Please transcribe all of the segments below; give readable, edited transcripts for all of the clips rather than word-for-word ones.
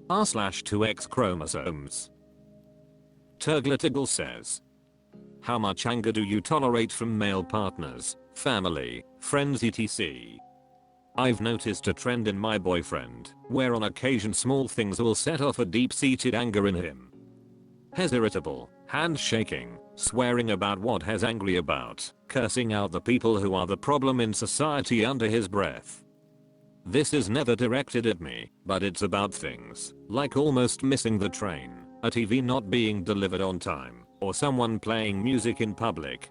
r/2x chromosomes. Turgletigal says, how much anger do you tolerate from male partners, family, friends etc? I've noticed a trend in my boyfriend, where on occasion small things will set off a deep-seated anger in him. He's irritable, hand shaking, swearing about what he's angry about, cursing out the people who are the problem in society under his breath. This is never directed at me, but it's about things, like almost missing the train, a TV not being delivered on time, or someone playing music in public.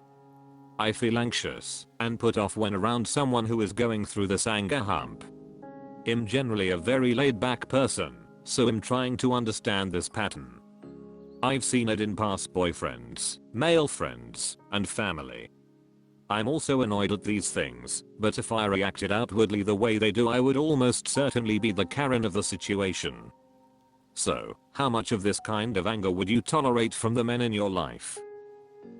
I feel anxious and put off when around someone who is going through this anger hump. I'm generally a very laid-back person, so I'm trying to understand this pattern. I've seen it in past boyfriends, male friends, and family. I'm also annoyed at these things, but if I reacted outwardly the way they do, I would almost certainly be the Karen of the situation. So, how much of this kind of anger would you tolerate from the men in your life?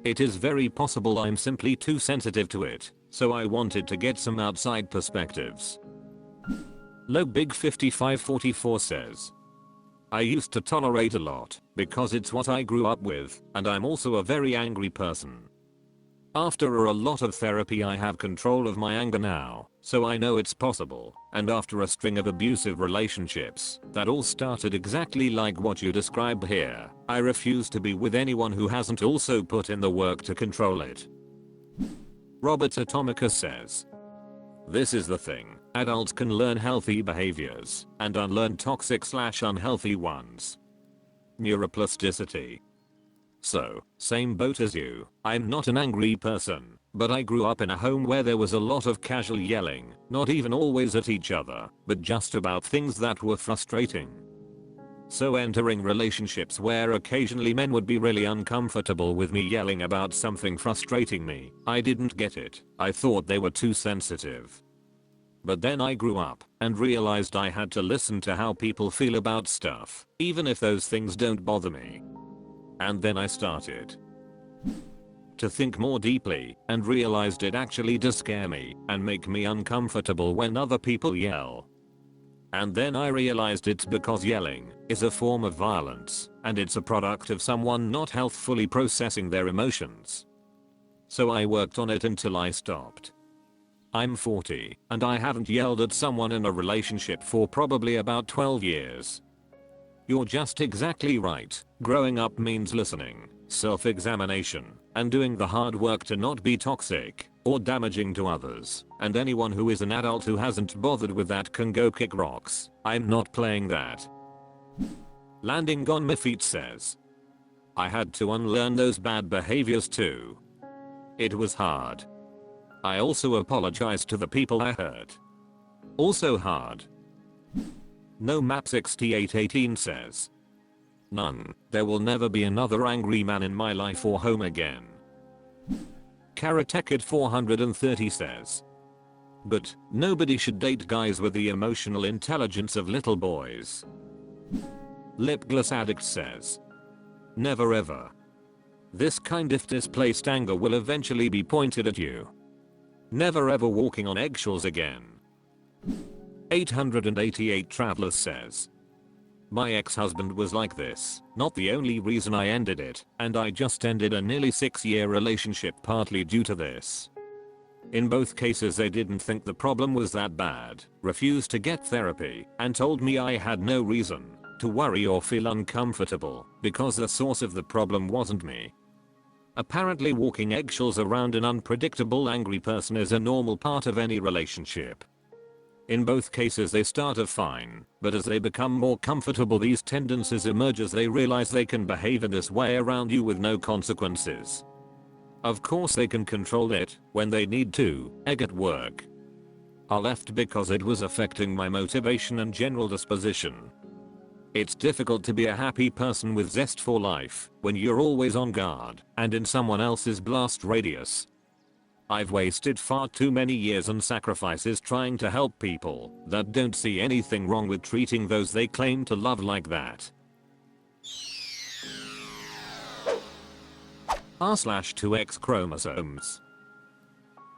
It is very possible I'm simply too sensitive to it, so I wanted to get some outside perspectives. LowBig5544 says, I used to tolerate a lot, because it's what I grew up with, and I'm also a very angry person. After a lot of therapy I have control of my anger now, so I know it's possible, and after a string of abusive relationships that all started exactly like what you described here, I refuse to be with anyone who hasn't also put in the work to control it. Robert Atomica says, this is the thing, adults can learn healthy behaviors and unlearn toxic/unhealthy ones. Neuroplasticity. So, same boat as you, I'm not an angry person, but I grew up in a home where there was a lot of casual yelling, not even always at each other, but just about things that were frustrating. So entering relationships where occasionally men would be really uncomfortable with me yelling about something frustrating me, I didn't get it, I thought they were too sensitive. But then I grew up and realized I had to listen to how people feel about stuff, even if those things don't bother me. And then I started to think more deeply and realized it actually does scare me and make me uncomfortable when other people yell. And then I realized it's because yelling is a form of violence and it's a product of someone not healthfully processing their emotions. So I worked on it until I stopped. I'm 40 and I haven't yelled at someone in a relationship for probably about 12 years. You're just exactly right. Growing up means listening, self-examination, and doing the hard work to not be toxic or damaging to others. And anyone who is an adult who hasn't bothered with that can go kick rocks. I'm not playing that. Landing on my feet says, I had to unlearn those bad behaviors too. It was hard. I also apologized to the people I hurt. Also hard. No Map 6818 says, none, there will never be another angry man in my life or home again. Karatekid 430 says, but nobody should date guys with the emotional intelligence of little boys. Lipgloss Addict says, never ever. This kind of displaced anger will eventually be pointed at you. Never ever walking on eggshells again. 888 Traveler says, my ex-husband was like this, not the only reason I ended it, and I just ended a nearly 6-year relationship partly due to this. In both cases they didn't think the problem was that bad, refused to get therapy, and told me I had no reason to worry or feel uncomfortable because the source of the problem wasn't me. Apparently walking eggshells around an unpredictable angry person is a normal part of any relationship. In both cases they start off fine, but as they become more comfortable these tendencies emerge as they realize they can behave in this way around you with no consequences. Of course they can control it when they need to, egg at work. I left because it was affecting my motivation and general disposition. It's difficult to be a happy person with zest for life when you're always on guard and in someone else's blast radius. I've wasted far too many years and sacrifices trying to help people that don't see anything wrong with treating those they claim to love like that. r/2x chromosomes.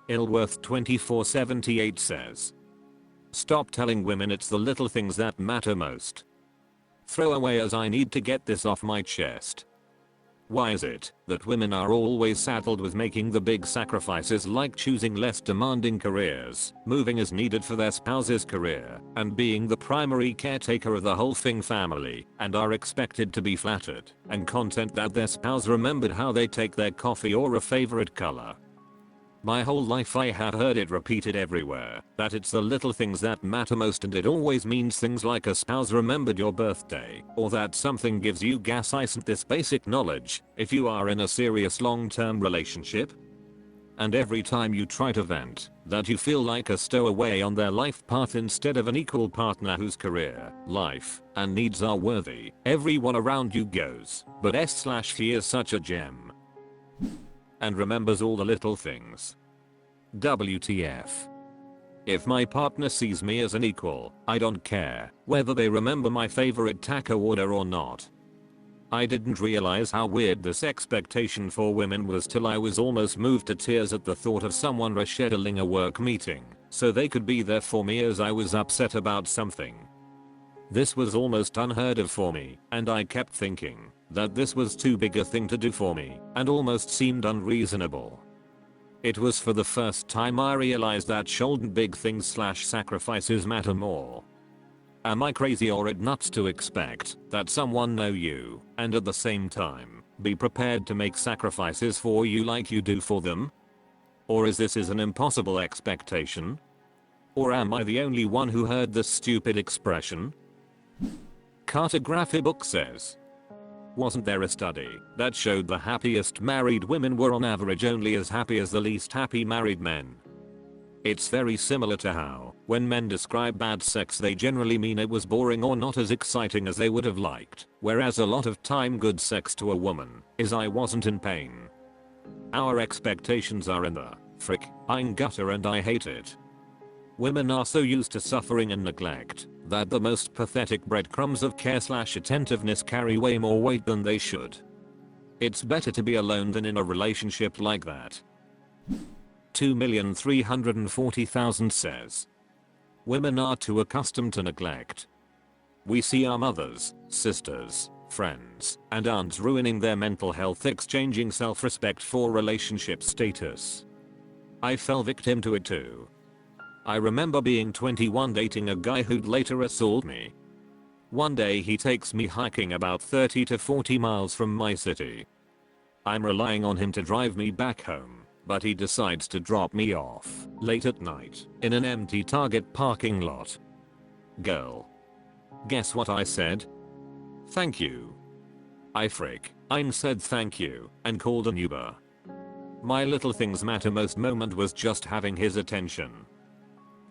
Ilworth 2478 says, stop telling women it's the little things that matter most. Throw away as I need to get this off my chest. Why is it that women are always saddled with making the big sacrifices like choosing less demanding careers, moving as needed for their spouse's career, and being the primary caretaker of the whole family, and are expected to be flattered and content that their spouse remembered how they take their coffee or a favorite color? My whole life I have heard it repeated everywhere that it's the little things that matter most, and it always means things like a spouse remembered your birthday or that something gives you gas. Isn't this basic knowledge if you are in a serious long-term relationship? And every time you try to vent that you feel like a stowaway on their life path instead of an equal partner whose career, life, and needs are worthy, everyone around you goes, but she is such a gem and remembers all the little things. WTF. If my partner sees me as an equal, I don't care whether they remember my favorite taco order or not. I didn't realize how weird this expectation for women was till I was almost moved to tears at the thought of someone rescheduling a work meeting so they could be there for me as I was upset about something. This was almost unheard of for me, and I kept thinking that this was too big a thing to do for me and almost seemed unreasonable. It was for the first time I realized that shouldn't big things / sacrifices matter more. Am I crazy or it nuts to expect that someone know you and at the same time be prepared to make sacrifices for you like you do for them? Or is this an impossible expectation? Or am I the only one who heard this stupid expression? Cartography book says, wasn't there a study that showed the happiest married women were on average only as happy as the least happy married men? It's very similar to how, when men describe bad sex they generally mean it was boring or not as exciting as they would have liked, whereas a lot of time good sex to a woman is I wasn't in pain. Our expectations are in the I'm gutter and I hate it. Women are so used to suffering and neglect that the most pathetic breadcrumbs of care / attentiveness carry way more weight than they should. It's better to be alone than in a relationship like that. 2,340,000 says, women are too accustomed to neglect. We see our mothers, sisters, friends, and aunts ruining their mental health exchanging self-respect for relationship status. I fell victim to it too. I remember being 21 dating a guy who'd later assault me. One day he takes me hiking about 30 to 40 miles from my city. I'm relying on him to drive me back home, but he decides to drop me off late at night in an empty Target parking lot. Girl. Guess what I said? Thank you. I said thank you and called an Uber. My little things matter most moment was just having his attention.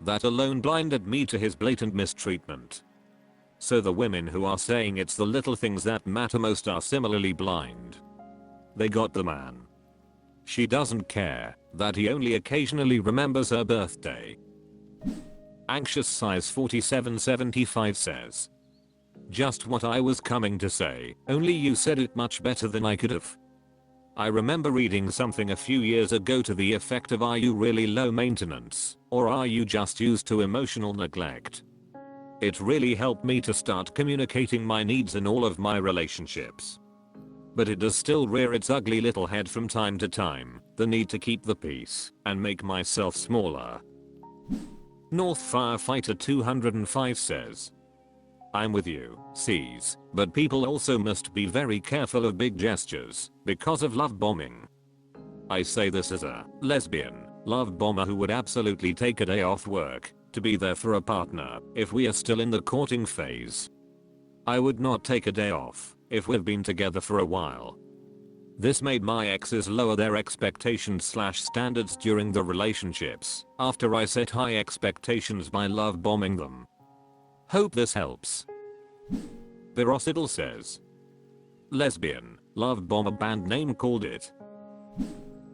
That alone blinded me to his blatant mistreatment. So the women who are saying it's the little things that matter most are similarly blind. They got the man. She doesn't care that he only occasionally remembers her birthday. Anxious size 4775 says, just what I was coming to say, only you said it much better than I could have. I remember reading something a few years ago to the effect of, are you really low maintenance, or are you just used to emotional neglect? It really helped me to start communicating my needs in all of my relationships. But it does still rear its ugly little head from time to time, the need to keep the peace and make myself smaller. North Firefighter 205 says, I'm with you, C's, but people also must be very careful of big gestures because of love bombing. I say this as a lesbian love bomber who would absolutely take a day off work to be there for a partner if we are still in the courting phase. I would not take a day off if we've been together for a while. This made my exes lower their expectations / standards during the relationships after I set high expectations by love bombing them. Hope this helps. Verocidal says, lesbian love bomber band name called it.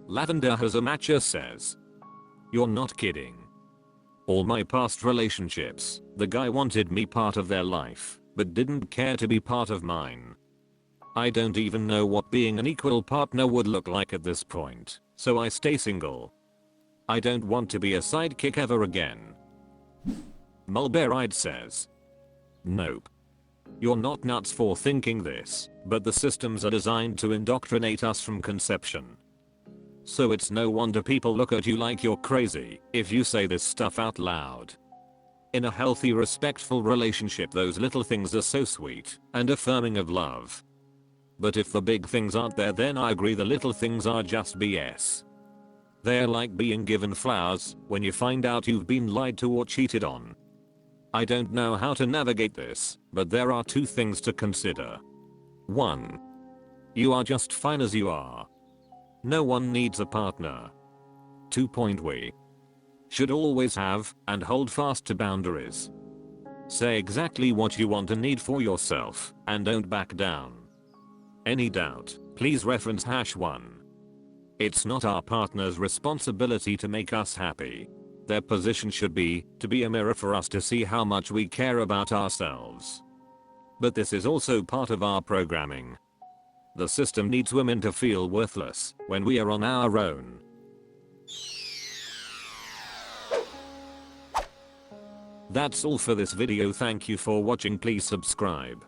Lavender has a matcha says, you're not kidding. All my past relationships, the guy wanted me part of their life, but didn't care to be part of mine. I don't even know what being an equal partner would look like at this point, so I stay single. I don't want to be a sidekick ever again. Mulberide says, nope. You're not nuts for thinking this, but the systems are designed to indoctrinate us from conception. So it's no wonder people look at you like you're crazy if you say this stuff out loud. In a healthy, respectful relationship, those little things are so sweet and affirming of love. But if the big things aren't there, then I agree the little things are just BS. They're like being given flowers when you find out you've been lied to or cheated on. I don't know how to navigate this, but there are two things to consider. 1. You are just fine as you are. No one needs a partner. 2. We should always have and hold fast to boundaries. Say exactly what you want and need for yourself, and don't back down. Any doubt, please reference #1. It's not our partner's responsibility to make us happy. Their position should be to be a mirror for us to see how much we care about ourselves. But this is also part of our programming. The system needs women to feel worthless when we are on our own. That's all for this video. Thank you for watching. Please subscribe.